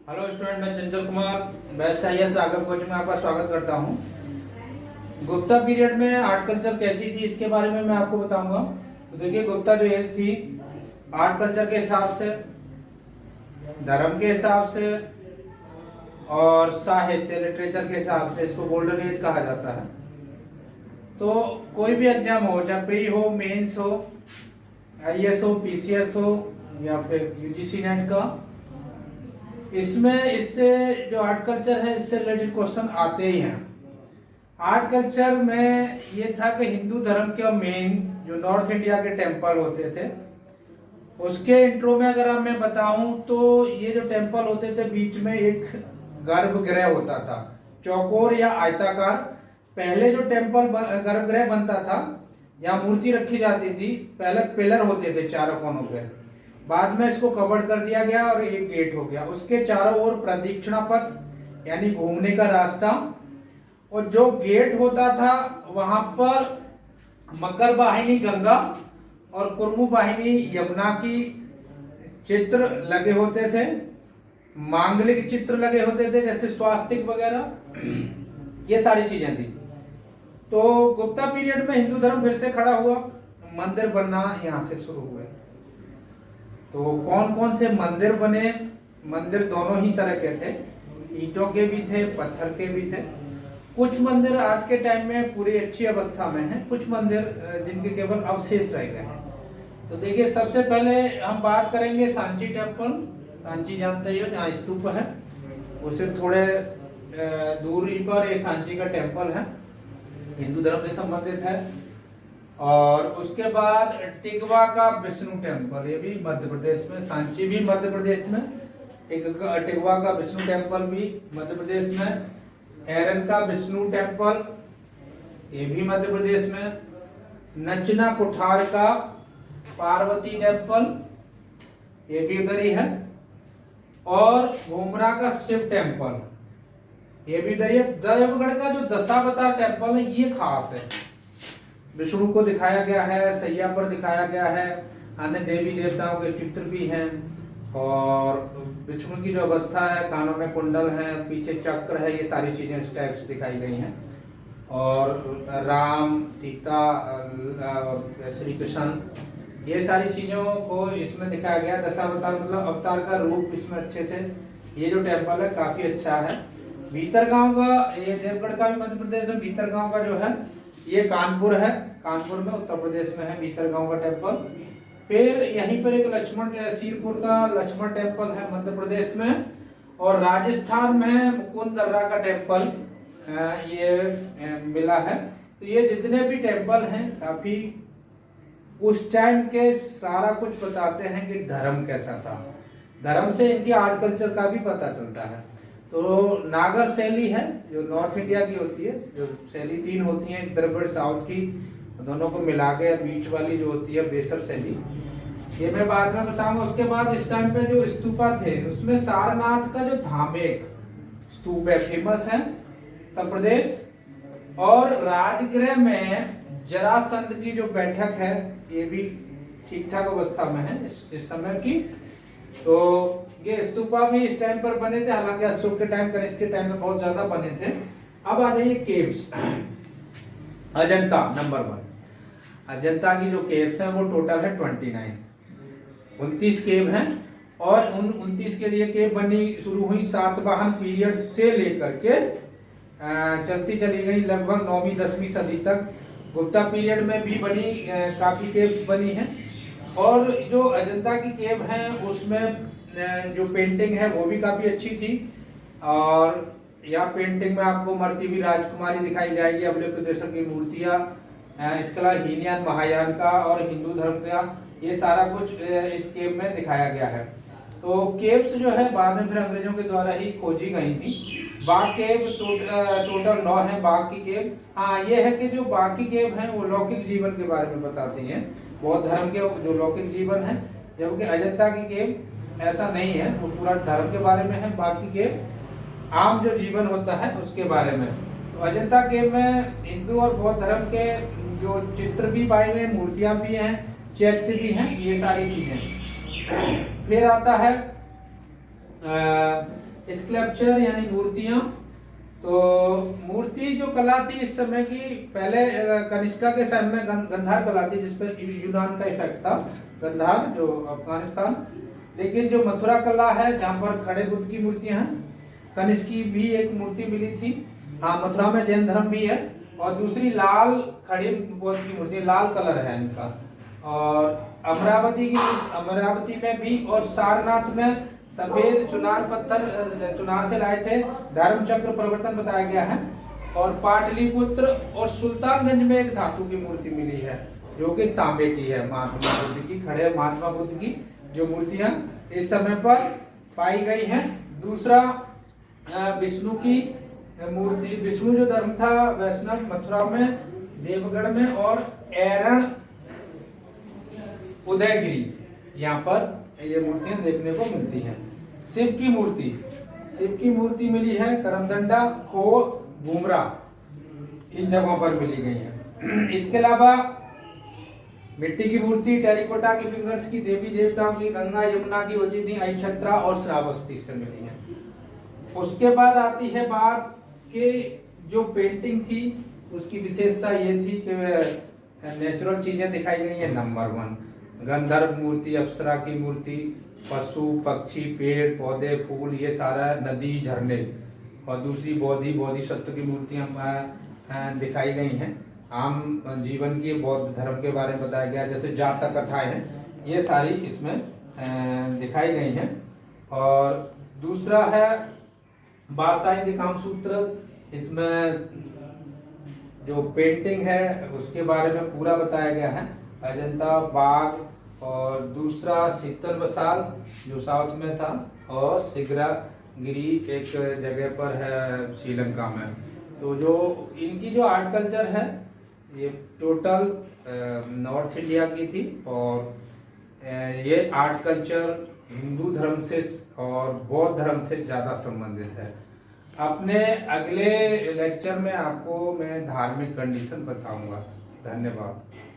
Hello student, मैं Chanchal Kumar best IAS Raghav coaching में आपका स्वागत करता हूं। गुप्ता पीरियड में आर्ट कल्चर कैसी थी इसके बारे में मैं आपको बताऊंगा। तो देखिए, गुप्ता जो एज थी आर्ट कल्चर के हिसाब से, धर्म के हिसाब से और साहित्य लिटरेचर के हिसाब से इसको गोल्डन एज कहा जाता है। तो कोई भी एग्जाम हो, चाहे प्री हो, मेंस हो, आईएएस हो, पीसीएस हो या फिर यूजीसी नेट का, इसमें इससे जो आर्ट कल्चर है इससे रिलेटेड क्वेश्चन आते ही हैं। आर्ट कल्चर में ये था कि हिंदू धर्म के मेन जो नॉर्थ इंडिया के टेम्पल होते थे उसके इंट्रो में अगर आप मैं बताऊं तो ये जो टेम्पल होते थे बीच में एक गर्भगृह होता था, चौकोर या आयताकार। पहले जो टेम्पल गर्भगृह बनता था जहाँ मूर्ति रखी जाती थी, पहले पिलर होते थे चारों कोनों पे, बाद में इसको कवर कर दिया गया और एक गेट हो गया। उसके चारों ओर प्रदक्षिणा पथ यानी घूमने का रास्ता, और जो गेट होता था वहां पर मकर वाहिनी गंगा और कुर्मु वाहिनी यमुना की चित्र लगे होते थे, मांगलिक चित्र लगे होते थे जैसे स्वास्तिक वगैरह, ये सारी चीजें थी। तो गुप्ता पीरियड में हिंदू धर्म फिर से खड़ा हुआ, मंदिर बनना यहां से शुरू हुए। तो कौन कौन से मंदिर बने? मंदिर दोनों ही तरह के थे, ईंटों के भी थे, पत्थर के भी थे। कुछ मंदिर आज के टाइम में पूरी अच्छी अवस्था में हैं, कुछ मंदिर जिनके केवल अवशेष रह गए हैं। तो देखिए, सबसे पहले हम बात करेंगे सांची टेम्पल। सांची जानते ही हो, जहाँ स्तूप है, उसे थोड़े दूरी पर ये सांची का टेम्पल है, हिंदू धर्म से संबंधित है। और उसके बाद टिगवा का विष्णु टेम्पल, ये भी मध्य प्रदेश में, सांची भी मध्य प्रदेश में, टिगवा का विष्णु टेम्पल भी मध्य प्रदेश में, एरन का विष्णु टेम्पल ये भी मध्य प्रदेश में, नचना कुठार का पार्वती टेम्पल ये भी उधर ही है, और घुमरा का शिव टेम्पल ये भी उधर ही है। देवगढ़ का जो दशावतार टेम्पल है ये खास है, विष्णु को दिखाया गया है, सैया पर दिखाया गया है, अन्य देवी देवताओं के चित्र भी हैं, और विष्णु की जो अवस्था है, कानों में कुंडल है, पीछे चक्र है, ये सारी चीजें इस टाइप से दिखाई गई हैं। और राम, सीता, श्री कृष्ण, ये सारी चीजों को इसमें दिखाया गया। दशावतार मतलब अवतार का रूप इसमें अच्छे से, ये जो टेम्पल है काफी अच्छा है। भीतरगांव का, ये देवगढ़ का भी मध्य प्रदेश में, भीतरगांव का जो है ये कानपुर है, कानपुर में उत्तर प्रदेश में है भीतरगांव का टेम्पल। फिर यहीं पर एक लक्ष्मण, सीरपुर का लक्ष्मण टेम्पल है मध्य प्रदेश में, और राजस्थान में मुकुंद दर्रा का टेम्पल ये मिला है। तो ये जितने भी टेम्पल हैं काफी उस टाइम के सारा कुछ बताते हैं कि धर्म कैसा था, धर्म से इनकी आर्ट कल्चर का भी पता चलता है। तो नागर शैली है जो नॉर्थ इंडिया की होती है, जो शैली तीन होती हैं, द्रविड़ साउथ की, दोनों को मिला के बीच वाली जो होती है बेसर शैली, ये मैं बाद में बताऊंगा। उसके बाद इस टाइम पे जो स्तूपा थे उसमें सारनाथ का जो धामेक स्तूप है फेमस है उत्तर प्रदेश, और राजगृह में जरासंध की जो बैठक है ये भी ठीक ठाक अवस्था में है इस समय की। तो ये स्तूपा भी इस टाइम पर बने थे, हालांकि अशोक के टाइम, कनिष्क के टाइम में बहुत ज्यादा बने थे। अब आ जाइए केव्स। अजंता नंबर 1, अजंता की जो केव्स हैं वो टोटल है 29 केव हैं, और उन 29 के लिए केव बनी शुरू हुई सातवाहन पीरियड से लेकर के चलती चली गई लगभग 9वीं 10वीं सदी तक। गुप्ता पीरियड में भी बनी काफी केव्स बनी हैं, और जो अजंता की केव है उसमें जो पेंटिंग है वो भी काफी अच्छी थी। और यह पेंटिंग में आपको मरती हुई राजकुमारी दिखाई जाएगी, अवलोकितेश्वर की मूर्तियां, इसके अलावा हीनयान महायान का और हिंदू धर्म का ये सारा कुछ इस केव में दिखाया गया है। तो केव्स जो है बाद में फिर अंग्रेजों के द्वारा ही खोजी गई थी। बाघ केव टोटल 9 है बाघ की केव। हाँ, ये है कि जो बाकी केव हैं वो लौकिक जीवन के बारे में बताती हैं, बौद्ध धर्म के जो लौकिक जीवन है, जबकि अजंता की केव ऐसा नहीं है, वो पूरा धर्म के बारे में है। बाकी केव आम जो जीवन होता है उसके बारे में। तो अजंता केव में हिंदू और बौद्ध धर्म के जो चित्र भी पाए गए, मूर्तियां भी हैं, चैत्य भी हैं, ये सारी चीजें। फिर आता है स्कल्पचर यानी मूर्तियां। तो मूर्ति जो कला थी इस समय की, पहले कनिष्का के समय में गंधार कला थी जिसपे यूनान का इफेक्ट था, गंधार जो अफगानिस्तान। लेकिन जो मथुरा कला है जहाँ पर खड़े बुद्ध की मूर्तियां हैं, कनिष्क की भी एक मूर्ति मिली थी। हाँ, मथुरा में जैन धर्म भी है। और दूसरी लाल खड़ी बुद्ध की मूर्ति, लाल कलर है इनका। और अमरावती में भी और सारनाथ में सफेद चुनार पत्थर चुनार से लाए थे, धर्म चक्र प्रवर्तन बताया गया है। और पाटलिपुत्र और सुल्तानगंज में एक धातु की मूर्ति मिली है जो कि तांबे की है, महात्मा बुद्ध की, खड़े महात्मा बुद्ध की जो मूर्तियां इस समय पर पाई गई हैं। दूसरा विष्णु की मूर्ति, विष्णु जो धर्म था वैष्णव, मथुरा में, देवगढ़ में और एरण उदयगिरी, यहाँ पर ये मूर्तियां देखने को मिलती हैं। शिव की मूर्ति मिली है करमदंडा, खो, घूमरा, इन जगहों पर मिली गई है। इसके अलावा मिट्टी की मूर्ति, टेरिकोटा की फिंगर्स की, देवी देवताओं की, गंगा यमुना की, उज्जैनी, अक्षत्रा और श्रावस्ती से मिली है। उसके बाद आती है बात कि जो पेंटिंग थी उसकी विशेषता ये थी कि नेचुरल चीजें दिखाई गई हैं। नंबर 1 गंधर्व मूर्ति, अप्सरा की मूर्ति, पशु पक्षी, पेड़ पौधे, फूल, ये सारा, नदी, झरने। और दूसरी बोधिसत्व की मूर्तियां दिखाई गई हैं। आम जीवन की, बौद्ध धर्म के बारे में बताया गया, जैसे जातक कथाएं हैं, ये सारी इसमें दिखाई गई हैं। और दूसरा है बादशाही के कामसूत्र, इसमें जो पेंटिंग है उसके बारे में पूरा बताया गया है, अजंता, बाघ। और दूसरा शीतल मसाल जो साउथ में था, और सिगरागिरी एक जगह पर है श्रीलंका में। तो जो इनकी जो आर्ट कल्चर है ये टोटल नॉर्थ इंडिया की थी। और ये आर्ट कल्चर हिंदू धर्म से और बौद्ध धर्म से ज़्यादा संबंधित है। अपने अगले लेक्चर में आपको मैं धार्मिक कंडीशन बताऊंगा। धन्यवाद।